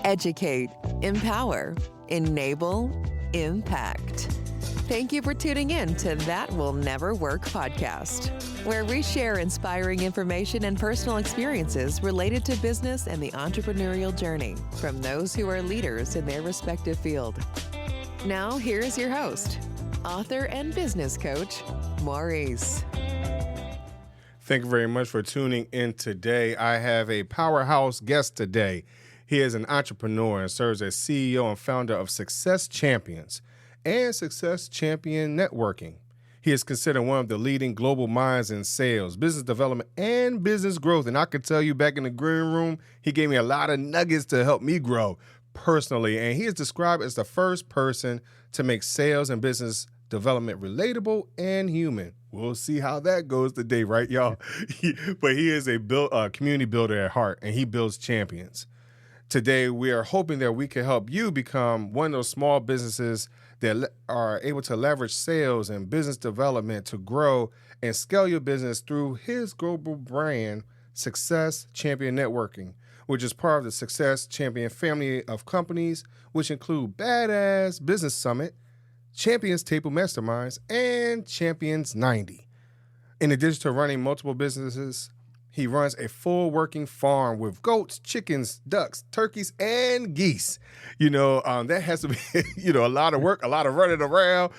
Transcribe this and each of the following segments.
educate, empower, enable, impact. Thank you for tuning in to That Will Never Work podcast, where we share inspiring information and personal experiences related to business and the entrepreneurial journey from those who are leaders in their respective field. Now, here's your host, author and business coach, Maurice. Thank you very much for tuning in today. I have a powerhouse guest today. He is an entrepreneur and serves as CEO and founder of Success Champions and Success Champion Networking. He is considered one of the leading global minds in sales, business development, and business growth. And I can tell you, back in the green room, he gave me a lot of nuggets to help me grow personally. And he is described as the first person to make sales and business development relatable and human. We'll see how that goes today, right, y'all? But he is a community builder at heart, and he builds champions. Today, we are hoping that we can help you become one of those small businesses that are able to leverage sales and business development to grow and scale your business through his global brand, Success Champion Networking, which is part of the Success Champion family of companies, which include Badass Business Summit, Champions Table Masterminds, and Champions 90. In addition to running multiple businesses, he runs a full working farm with goats, chickens, ducks, turkeys, and geese. That has to be, a lot of work, a lot of running around.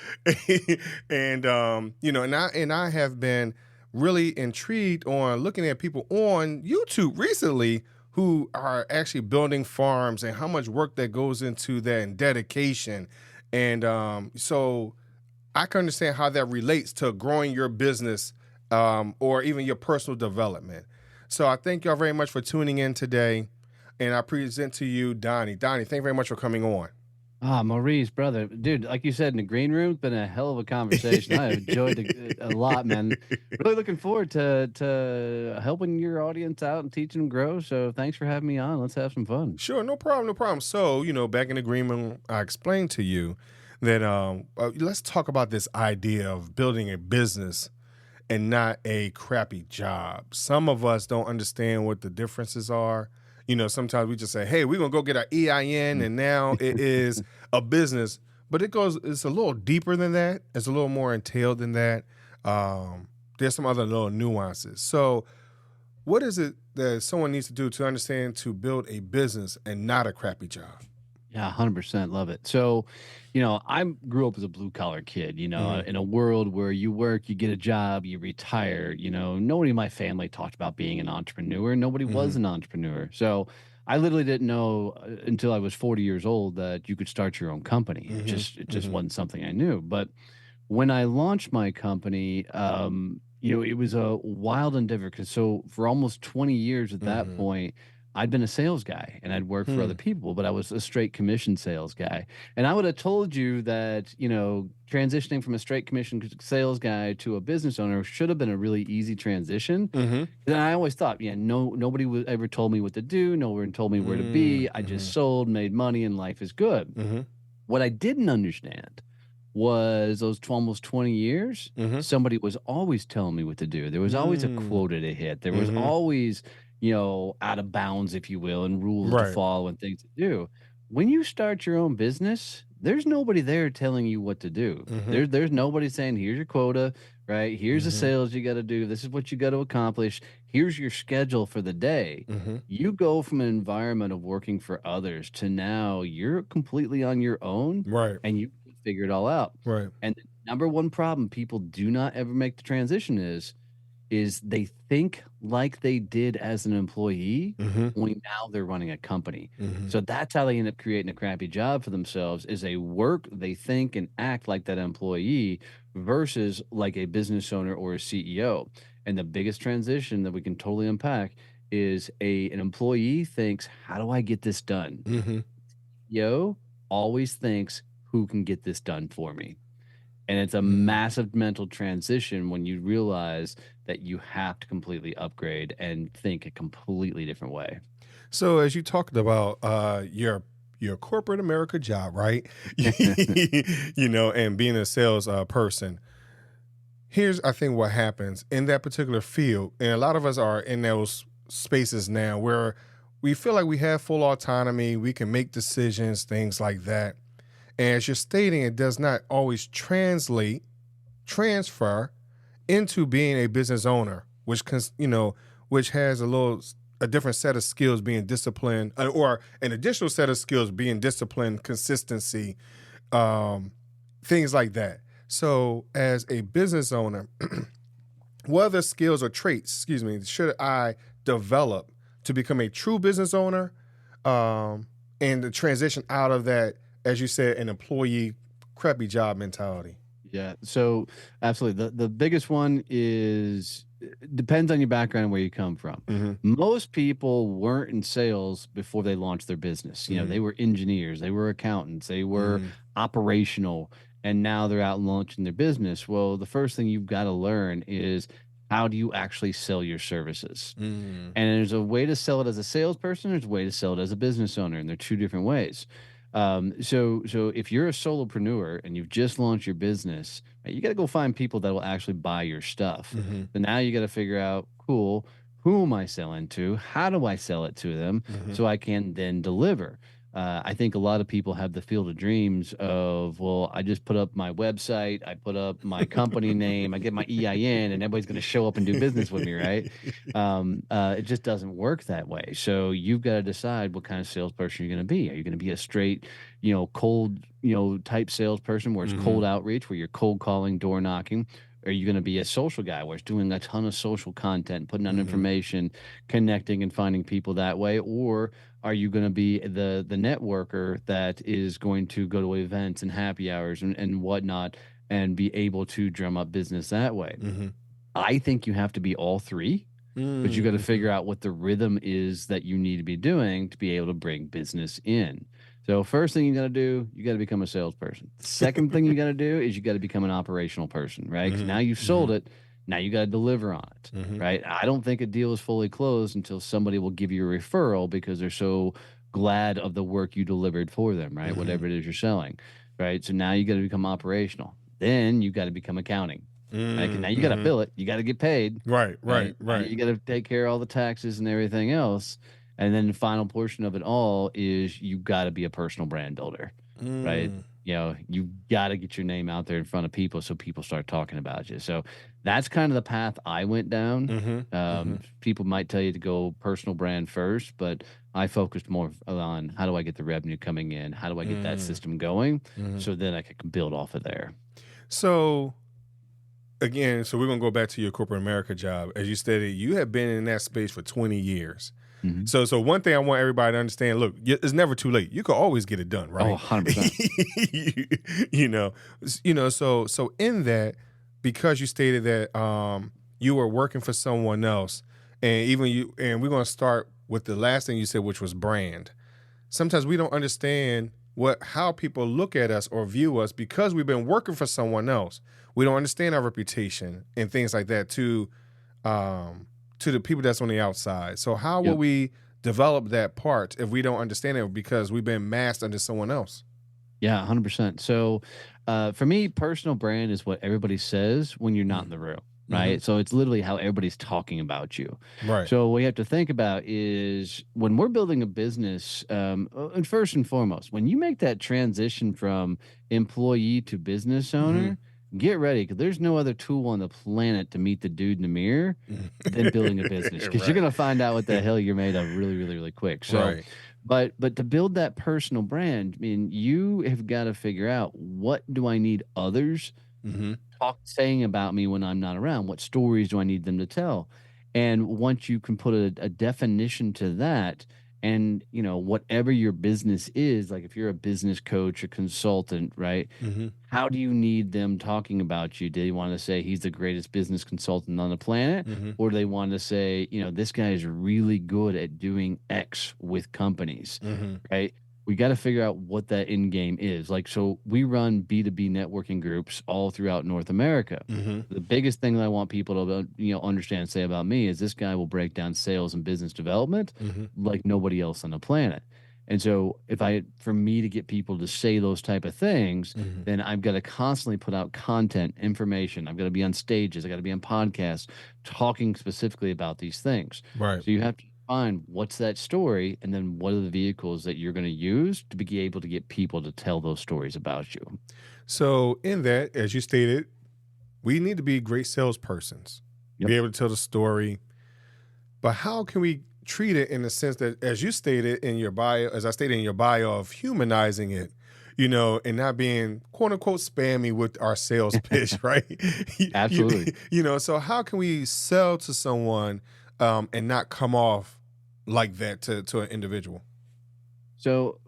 And I have been really intrigued on looking at people on YouTube recently who are actually building farms and how much work that goes into that and dedication. And so I can understand how that relates to growing your business or even your personal development. So I thank y'all very much for tuning in today. And I present to you Donnie. Donnie, thank you very much for coming on. Maurice, brother. Dude, like you said, in the green room, it's been a hell of a conversation. I enjoyed it a lot, man. Really looking forward to helping your audience out and teaching them grow. So thanks for having me on. Let's have some fun. Sure, no problem. So, back in the green room, I explained to you that let's talk about this idea of building a business and not a crappy job. Some of us don't understand what the differences are. Sometimes we just say, hey, we're going to go get our EIN, and now it is a business. But it's a little deeper than that. It's a little more entailed than that. There's some other little nuances. So what is it that someone needs to do to understand to build a business and not a crappy job? Yeah, 100%. Love it. So, I grew up as a blue collar kid, in a world where you work, you get a job, you retire. Nobody in my family talked about being an entrepreneur. Nobody was an entrepreneur. So I literally didn't know until I was 40 years old that you could start your own company. It just wasn't something I knew. But when I launched my company, it was a wild endeavor because for almost 20 years at that point, I'd been a sales guy and I'd worked for other people, but I was a straight commission sales guy. And I would have told you that, transitioning from a straight commission sales guy to a business owner should have been a really easy transition. And I always thought, nobody ever told me what to do. No one told me where to be. I just sold, made money, and life is good. What I didn't understand was those almost 20 years, somebody was always telling me what to do. There was always a quota to hit. There was always out of bounds, if you will, and rules to follow and things to do. When you start your own business, there's nobody there telling you what to do. There's nobody saying, here's your quota, right? Here's the sales you got to do. This is what you got to accomplish. Here's your schedule for the day. You go from an environment of working for others to now you're completely on your own, right? And you figure it all out, right? And the number one problem people do not ever make the transition is they think like they did as an employee, only now they're running a company. So that's how they end up creating a crappy job for themselves, is they think and act like that employee versus like a business owner or a CEO. And the biggest transition that we can totally unpack is an employee thinks, how do I get this done? CEO always thinks, who can get this done for me? And it's a massive mental transition when you realize that you have to completely upgrade and think a completely different way. So as you talked about your corporate America job, right? And being a sales person, here's, I think, what happens in that particular field. And a lot of us are in those spaces now where we feel like we have full autonomy, we can make decisions, things like that. And as you're stating, it does not always transfer into being a business owner, which which has a different set of skills, being disciplined, or an additional set of skills, being disciplined, consistency, things like that. So as a business owner, what other skills or traits, should I develop to become a true business owner, and the transition out of that, as you said, an employee crappy job mentality? Yeah. So absolutely. The biggest one is, depends on your background and where you come from. Mm-hmm. Most people weren't in sales before they launched their business. You know, Mm-hmm. they were engineers, they were accountants, they were operational, and now they're out launching their business. Well, the first thing you've got to learn is, how do you actually sell your services? Mm-hmm. And there's a way to sell it as a salesperson, there's a way to sell it as a business owner, and they're two different ways. So if you're a solopreneur and you've just launched your business, right, you got to go find people that will actually buy your stuff. Mm-hmm. So now you got to figure out, cool, who am I selling to? How do I sell it to them so I can then deliver? I think a lot of people have the field of dreams of, well, I just put up my website, I put up my company name, I get my EIN, and everybody's going to show up and do business with me, right? It just doesn't work that way. So you've got to decide what kind of salesperson you're going to be. Are you going to be a straight, cold, type salesperson where it's cold outreach, where you're cold calling, door knocking? Are you going to be a social guy where it's doing a ton of social content, putting out information, connecting and finding people that way? Or are you going to be the networker that is going to go to events and happy hours and whatnot and be able to drum up business that way? I think you have to be all three, but you got to figure out what the rhythm is that you need to be doing to be able to bring business in. So first thing you got to do, you got to become a salesperson. Second thing you got to do is you got to become an operational person, right? 'Cause now you've sold it. Now you got to deliver on it, right? I don't think a deal is fully closed until somebody will give you a referral because they're so glad of the work you delivered for them, right? Whatever it is you're selling, right? So now you got to become operational. Then you got to become accounting. Right? Now you got to bill it. You got to get paid. Right. You got to take care of all the taxes and everything else. And then the final portion of it all is you got to be a personal brand builder, right? You got to get your name out there in front of people so people start talking about you. So that's kind of the path I went down. People might tell you to go personal brand first, but I focused more on how do I get the revenue coming in? How do I get that system going? So then I can build off of there. So again, we're going to go back to your corporate America job. As you stated, you have been in that space for 20 years. So one thing I want everybody to understand, look, it's never too late. You can always get it done, right? Oh, 100%. So in that, because you stated that you were working for someone else, and we're going to start with the last thing you said, which was brand. Sometimes we don't understand how people look at us or view us because we've been working for someone else. We don't understand our reputation and things like that to the people that's on the outside. So how will we develop that part if we don't understand it because we've been masked under someone else? Yeah, 100%. So for me, personal brand is what everybody says when you're not in the room, right? So it's literally how everybody's talking about you. Right. So what you have to think about is when we're building a business, and first and foremost, when you make that transition from employee to business owner, get ready, because there's no other tool on the planet to meet the dude in the mirror than building a business, because you're going to find out what the hell you're made of really, really, really quick. So, but to build that personal brand, I mean, you have got to figure out, what do I need others saying about me when I'm not around? What stories do I need them to tell? And once you can put a definition to that, and whatever your business is, like if you're a business coach or consultant, right? How do you need them talking about you? Do they want to say he's the greatest business consultant on the planet? Or do they want to say, this guy is really good at doing X with companies, right? We got to figure out what that end game is. Like, so we run B2B networking groups all throughout North America. The biggest thing that I want people to, understand and say about me is this guy will break down sales and business development like nobody else on the planet. And so for me to get people to say those type of things, then I've got to constantly put out content, information. I've got to be on stages. I got to be on podcasts talking specifically about these things. Right. So you have to find what's that story, and then what are the vehicles that you're going to use to be able to get people to tell those stories about you. So in that, as you stated, we need to be great salespersons, Yep. be able to tell the story. But how can we treat it in the sense that, as you stated in your bio, as I stated in your bio, of humanizing it, and not being quote unquote spammy with our sales pitch, right? Absolutely. So how can we sell to someone and not come off like that to an individual? So,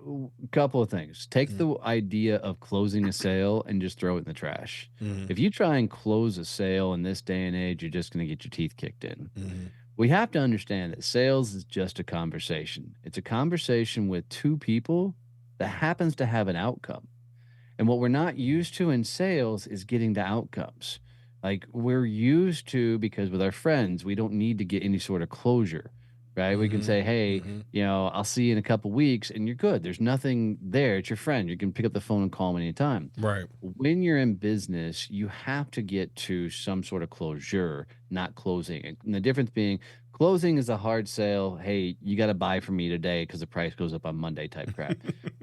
a couple of things. Take Mm. the idea of closing a sale and just throw it in the trash. Mhm. If you try and close a sale in this day and age, you're just going to get your teeth kicked in. Mhm. We have to understand that sales is just a conversation. It's a conversation with two people that happens to have an outcome. And what we're not used to in sales is getting the outcomes. Like we're used to, because with our friends, we don't need to get any sort of closure, right? We can Mhm. say, hey, Mhm. I'll see you in a couple weeks and you're good. There's nothing there. It's your friend. You can pick up the phone and call them anytime. Right. When you're in business, you have to get to some sort of closure, not closing. And the difference being, closing is a hard sale. Hey, you got to buy from me today because the price goes up on Monday type crap.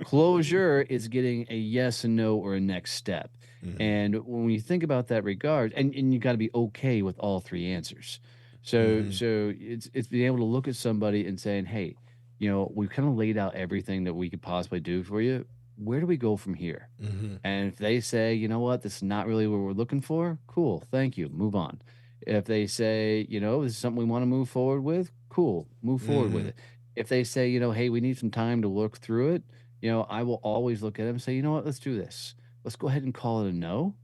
Closure is getting a yes and no or a next step. Mhm. And when you think about that regard, and you got to be okay with all three answers. So Mhm. so it's being able to look at somebody and saying, hey, we've kind of laid out everything that we could possibly do for you. Where do we go from here? Mhm. And if they say, you know what, this is not really what we're looking for, cool, thank you, move on. If they say, this is something we want to move forward with, cool, move forward with Mhm. it. If they say, hey, we need some time to look through it, I will always look at them and say, you know what, let's do this. Let's go ahead and call it a no,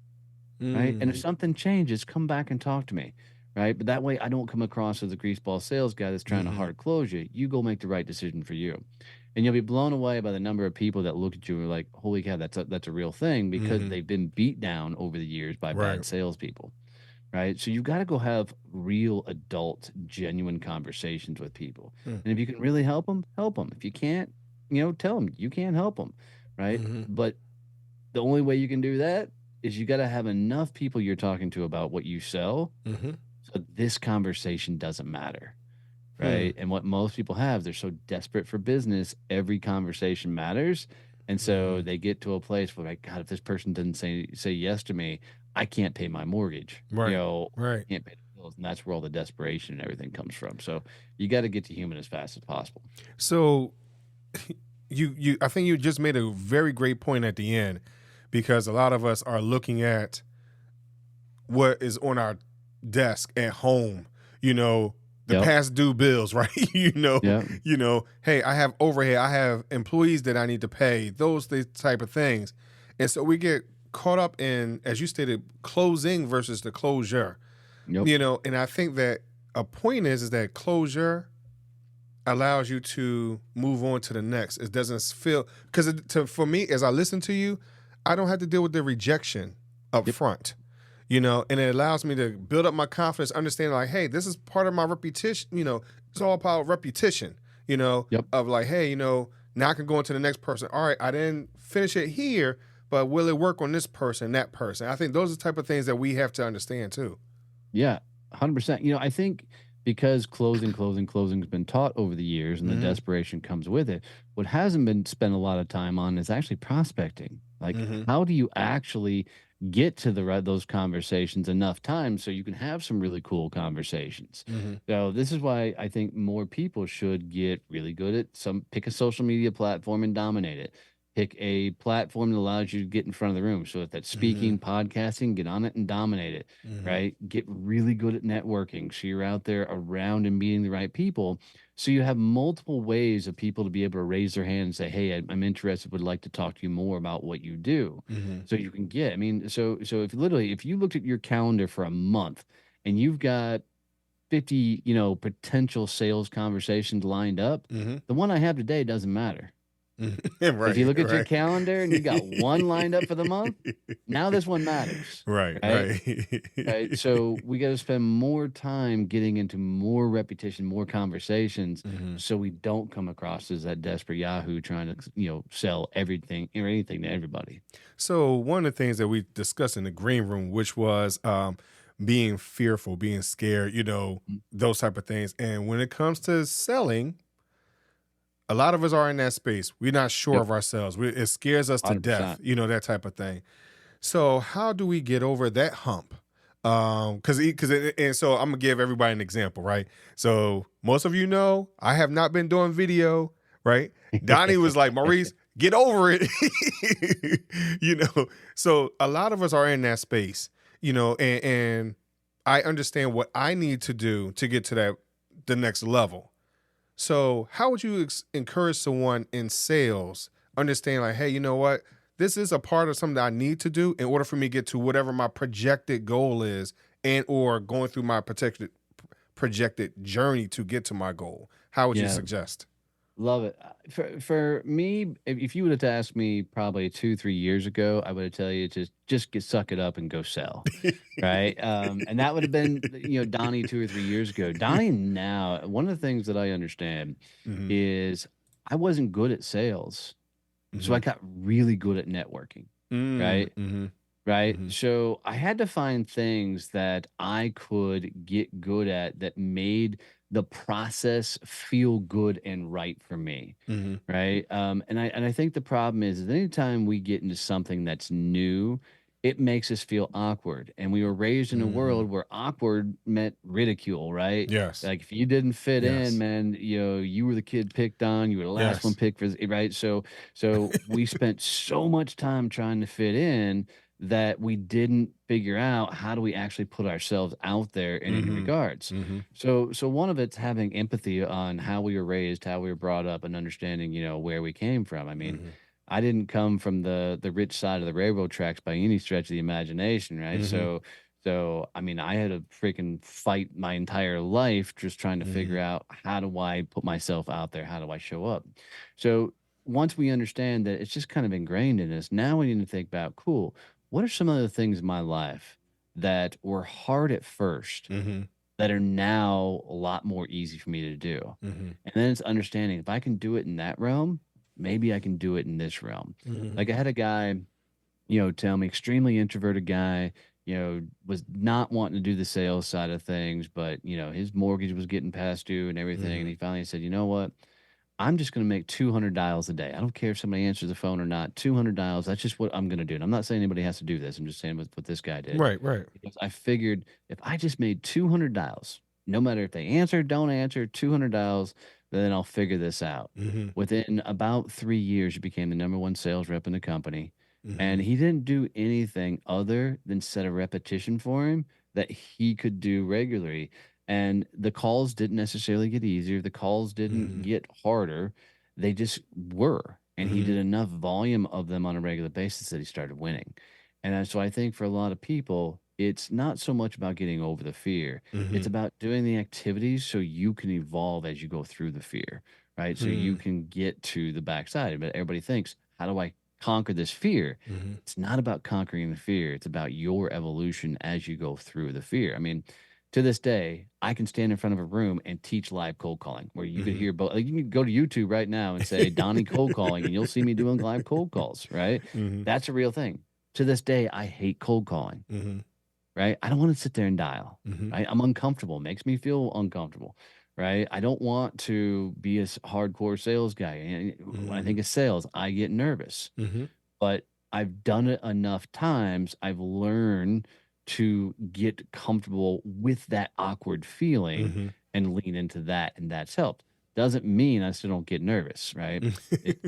right? And if Mm. something changes, come back and talk to me, right? But that way I don't come across as a greaseball sales guy that's trying to Mhm. hard close you. You go make the right decision for you. And you'll be blown away by the number of people that look at you and are like, holy cow, that's a real thing, because Mhm. they've been beat down over the years by Right. bad salespeople. Right. So you've got to go have real adult, genuine conversations with people. Mm. And if you can really help them, help them. If you can't, tell them you can't help them. Right. Mhm. But the only way you can do that is you got to have enough people you're talking to about what you sell. Mhm. So this conversation doesn't matter. Hmm. Right. And what most people have, they're so desperate for business, every conversation matters. And so Mhm. they get to a place where, like, God, if this person doesn't say yes to me, I can't pay my mortgage. Right. Right. I can't pay the bills. And that's where all the desperation and everything comes from. So you got to get to human as fast as possible. So I think you just made a very great point at the end, because a lot of us are looking at what is on our desk at home, the Yep. past due bills, right? Yep. Hey, I have overhead, I have employees that I need to pay, those type of things. And so we get caught up in, as you stated, closing versus the closure. Yep. And I think that a point is that closure allows you to move on to the next. It doesn't feel, because for me, as I listen to you, I don't have to deal with the rejection up Yep. front, and it allows me to build up my confidence, understand like, hey, this is part of my repetition, it's all about repetition, Yep. of like, hey, now I can go into the next person. All right, I didn't finish it here, but will it work on this person, that person? I think those are the type of things that we have to understand too. Yeah. 100%. I think because closing's been taught over the years and the Mm-hmm. desperation comes with it, what hasn't been spent a lot of time on is actually prospecting. Like, Mm-hmm. how do you actually get to those conversations enough time so you can have some really cool conversations? Mm-hmm. So this is why I think more people should get really good at pick a social media platform and dominate it. Pick a platform that allows you to get in front of the room. So if that's speaking, podcasting, get on it and dominate it, Mm-hmm. right? Get really good at networking. So you're out there around and meeting the right people. So you have multiple ways of people to be able to raise their hand and say, hey, I'm interested, would like to talk to you more about what you do. Mm-hmm. So you can get, so if you looked at your calendar for a month and you've got 50, potential sales conversations lined up, Mm-hmm. the one I have today doesn't matter. Right, If you look at your right. calendar and you got one lined up for the month, now this one matters. Right, Right. right. Right. So we got to spend more time getting into more repetition, more conversations, Mhm. so we don't come across as that desperate Yahoo trying to, sell everything or anything to everybody. So one of the things that we discussed in the green room, which was being fearful, being scared, those type of things. And when it comes to selling, a lot of us are in that space. We're not sure of ourselves. It scares us to death, 100%. that type of thing. So how do we get over that hump? So I'm gonna give everybody an example, right? So most of I have not been doing video, right? Donnie was like, Maurice, get over it. So a lot of us are in that space, and I understand what I need to do to get to the next level. So how would you encourage someone in sales, understand like, hey, you know what? This is a part of something that I need to do in order for me to get to whatever my projected goal is, and or going through my projected journey to get to my goal. How would you suggest? Love it. For me, if you would have asked me probably 2-3 years ago, I would have tell you to just suck it up and go sell, right? And that would have been Donnie 2 or 3 years ago. Donnie now, one of the things that I understand Mhm. is I wasn't good at sales, so I Mhm. got really good at networking, right? Mhm. Right. Mhm. So I had to find things that I could get good at that made the process feel good and right for me. Mhm. Right. And I think the problem is anytime we get into something that's new, it makes us feel awkward. And we were raised in a Mhm. world where awkward meant ridicule, right? Yes. Like if you didn't fit in, Yes. man, you were the kid picked on, you were the last one Yes. picked for, right? So we spent so much time trying to fit in that we didn't figure out how do we actually put ourselves out there in any Mhm. regards. Mhm. So one of it's having empathy on how we were raised, how we were brought up, and understanding, where we came from. I mean, Mhm. I didn't come from the rich side of the railroad tracks by any stretch of the imagination, right? Mhm. So I mean, I had to freaking fight my entire life just trying to figure Mhm. out how do I put myself out there? How do I show up? So once we understand that it's just kind of ingrained in us, now we need to think about, cool, what are some of the things in my life that were hard at first Mhm. that are now a lot more easy for me to do? Mhm. And then it's understanding if I can do it in that realm, maybe I can do it in this realm. Mhm. Like I had a guy, tell me, extremely introverted guy, was not wanting to do the sales side of things, but his mortgage was getting past due and everything. And Mhm. he finally said, you know what? I'm just going to make 200 dials a day. I don't care if somebody answers the phone or not. 200 dials. That's just what I'm going to do. And I'm not saying anybody has to do this. I'm just saying what this guy did. Right. Right. Because I figured if I just made 200 dials, no matter if they answer, don't answer, 200 dials, then I'll figure this out. Mhm. Within about 3 years, he became the number one sales rep in the company. And Mhm. he didn't do anything other than set a repetition for him that he could do regularly. And the calls didn't necessarily get easier. The calls didn't Mhm. get harder. They just were. And he did Mhm. enough volume of them on a regular basis that he started winning. So I think for a lot of people, it's not so much about getting over the fear. It's Mhm. about doing the activities so you can evolve as you go through the fear, right? So you can get to the backside. But everybody thinks, how do I conquer this fear? Mhm. It's not about conquering the fear. It's about your evolution as you go through the fear. I mean, to this day, I can stand in front of a room and teach live cold calling where you could Mhm. hear both. Like you can go to YouTube right now and say Donnie cold calling, and you'll see me doing live cold calls, right? Mhm. That's a real thing. To this day, I hate cold calling, Mhm. right? I don't want to sit there and dial, Mhm. right? I'm uncomfortable. It makes me feel uncomfortable, right? I don't want to be a hardcore sales guy. And when I Mhm. think of sales, I get nervous, Mhm. but I've done it enough times. I've learned to get comfortable with that awkward feeling Mhm. and lean into that, and that's helped. Doesn't mean I still don't get nervous, right?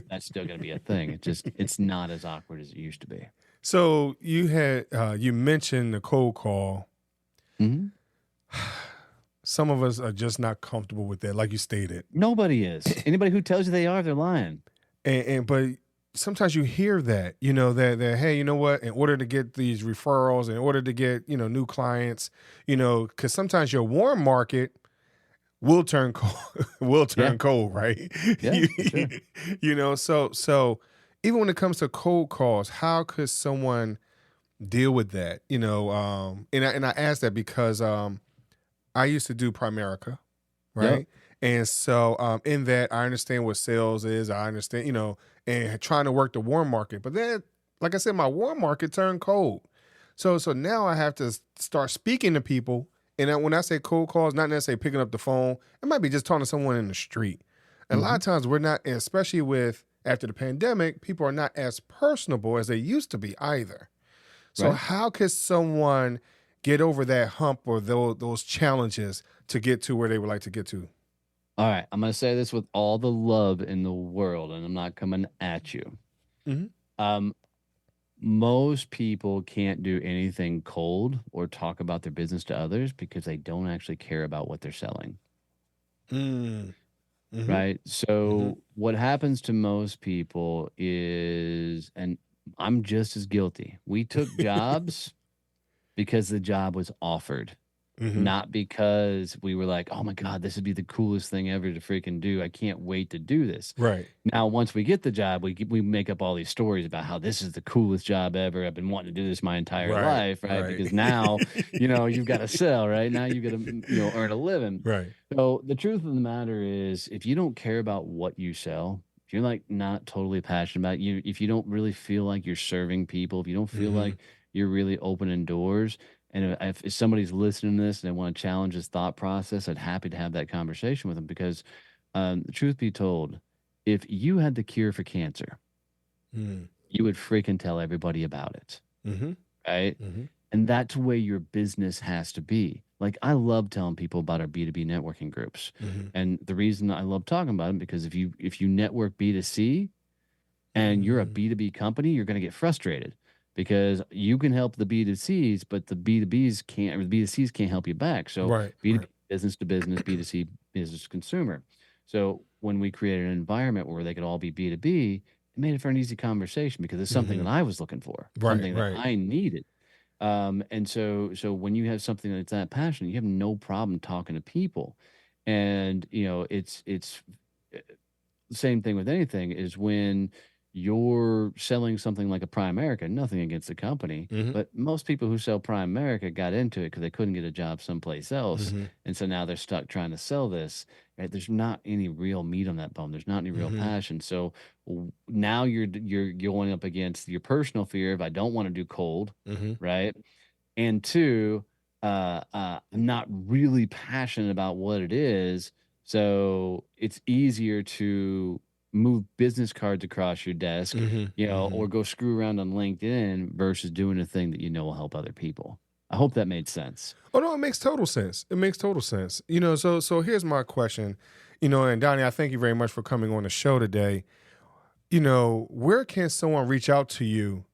That's still going to be a thing. It's not as awkward as it used to be. So you mentioned the cold call. Mhm. Some of us are just not comfortable with that, like you stated. Nobody is. Anybody who tells you they are, they're lying. But sometimes you hear that, that hey, you know what, in order to get these referrals, in order to get, new clients, because sometimes your warm market will turn cold, will Yeah. turn cold, right? Yeah, you, for sure. so even when it comes to cold calls, how could someone deal with that? And I ask that because I used to do Primerica, Yep. right? And so in that, I understand what sales is. I understand, and trying to work the warm market. But then, like I said, my warm market turned cold. So now I have to start speaking to people. And when I say cold calls, not necessarily picking up the phone, it might be just talking to someone in the street. And a lot of times we're not, especially with after the pandemic, people are not as personable as they used to be either. So how could someone get over that hump or those challenges to get to where they would like to get to? All right. I'm going to say this with all the love in the world, and I'm not coming at you. Mm-hmm. Most people can't do anything cold or talk about their business to others because they don't actually care about what they're selling. Mm-hmm. Right. So what happens to most people is, and I'm just as guilty. We took jobs because the job was offered, not because we were like, oh my God, this would be the coolest thing ever to freaking do. I can't wait to do this. Right. Now, once we get the job, we make up all these stories about how this is the coolest job ever. I've been wanting to do this my entire life, right? Because now, you've got to sell, right? Now you've got to, earn a living. Right. So the truth of the matter is, if you don't care about what you sell, if you're like not totally passionate about you, if you don't really feel like you're serving people, if you don't feel like you're really opening doors, and if somebody's listening to this and they want to challenge this thought process, I'd happy to have that conversation with them because, the truth be told, if you had the cure for cancer, you would freaking tell everybody about it, right? And that's the way your business has to be. Like, I love telling people about our B2B networking groups. And the reason I love talking about them, because if you network B2C and you're a B2B company, you're going to get frustrated because you can help the B2Cs, but the B2Bs can't, or the B2Cs can't help you back. So B2B, business to business, B2C, business to consumer. So when we created an environment where they could all be B2B, it made it for an easy conversation because it's something that I was looking for, something that I needed. And so when you have something that's that passionate, you have no problem talking to people. And, it's the same thing with anything is when you're selling something like a Prime America, nothing against the company, but most people who sell Prime America got into it because they couldn't get a job someplace else. And so now they're stuck trying to sell this. Right? There's not any real meat on that bone. There's not any real passion. So now you're going up against your personal fear of I don't want to do cold, right? And two, I'm not really passionate about what it is. So it's easier to move business cards across your desk, or go screw around on LinkedIn versus doing a thing that will help other people. I hope that made sense. Oh no, it makes total sense. It makes total sense. So here's my question. And Donnie, I thank you very much for coming on the show today. Where can someone reach out to you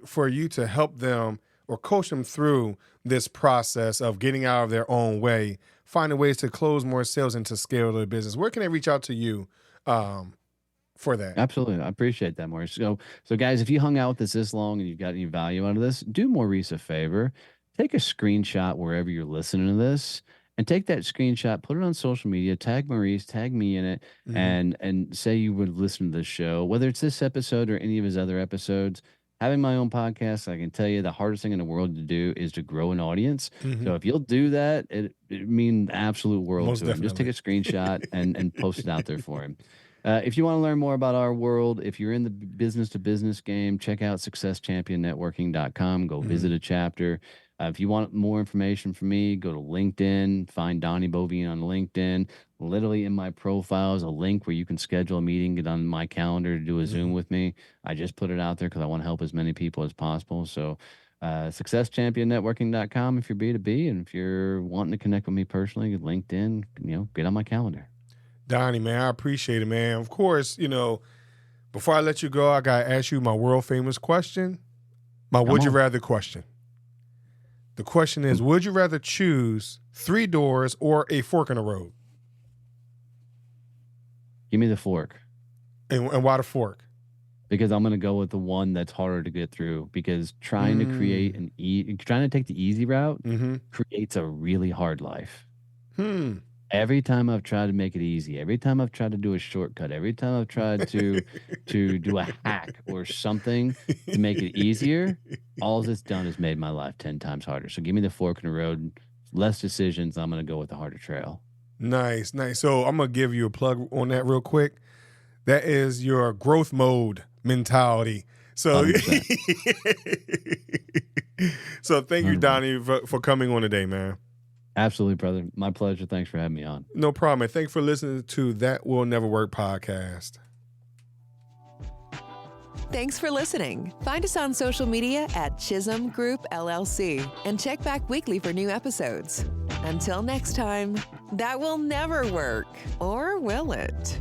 for you to help them or coach them through this process of getting out of their own way, finding ways to close more sales and to scale their business? Where can they reach out to you for that? Absolutely. I appreciate that, Maurice. So guys, if you hung out with us this long and you've got any value out of this, do Maurice a favor. Take a screenshot wherever you're listening to this and take that screenshot, put it on social media, tag Maurice, tag me in it, and say you would listen to this show, whether it's this episode or any of his other episodes. Having my own podcast, I can tell you the hardest thing in the world to do is to grow an audience. So if you'll do that, it means absolute world Most to him. Just take a screenshot and post it out there for him. If you want to learn more about our world, if you're in the business to business game, check out successchampionnetworking.com. Go visit a chapter. If you want more information from me, go to LinkedIn, find Donnie Bolvin on LinkedIn. Literally in my profile is a link where you can schedule a meeting, get on my calendar to do a Zoom with me. I just put it out there because I want to help as many people as possible. So successchampionnetworking.com if you're B2B, and if you're wanting to connect with me personally, LinkedIn, get on my calendar. Donnie, man, I appreciate it, man. Of course, before I let you go, I got to ask you my world famous question, my would you rather question. The question is, would you rather choose 3 doors or a fork in the road? Give me the fork. And why the fork? Because I'm going to go with the one that's harder to get through, because trying to create trying to take the easy route creates a really hard life. Every time I've tried to make it easy, every time I've tried to do a shortcut, every time I've tried to do a hack or something to make it easier, all it's done is made my life 10 times harder. So give me the fork in the road, less decisions. I'm going to go with the harder trail. Nice. So I'm going to give you a plug on that real quick. That is your growth mode mentality. So, 100%. so thank you, 100%. Donnie, for coming on today, man. Absolutely, brother. My pleasure. Thanks for having me on. No problem. And thanks for listening to That Will Never Work podcast. Thanks for listening. Find us on social media at Chisholm Group LLC and check back weekly for new episodes. Until next time, that will never work, or will it?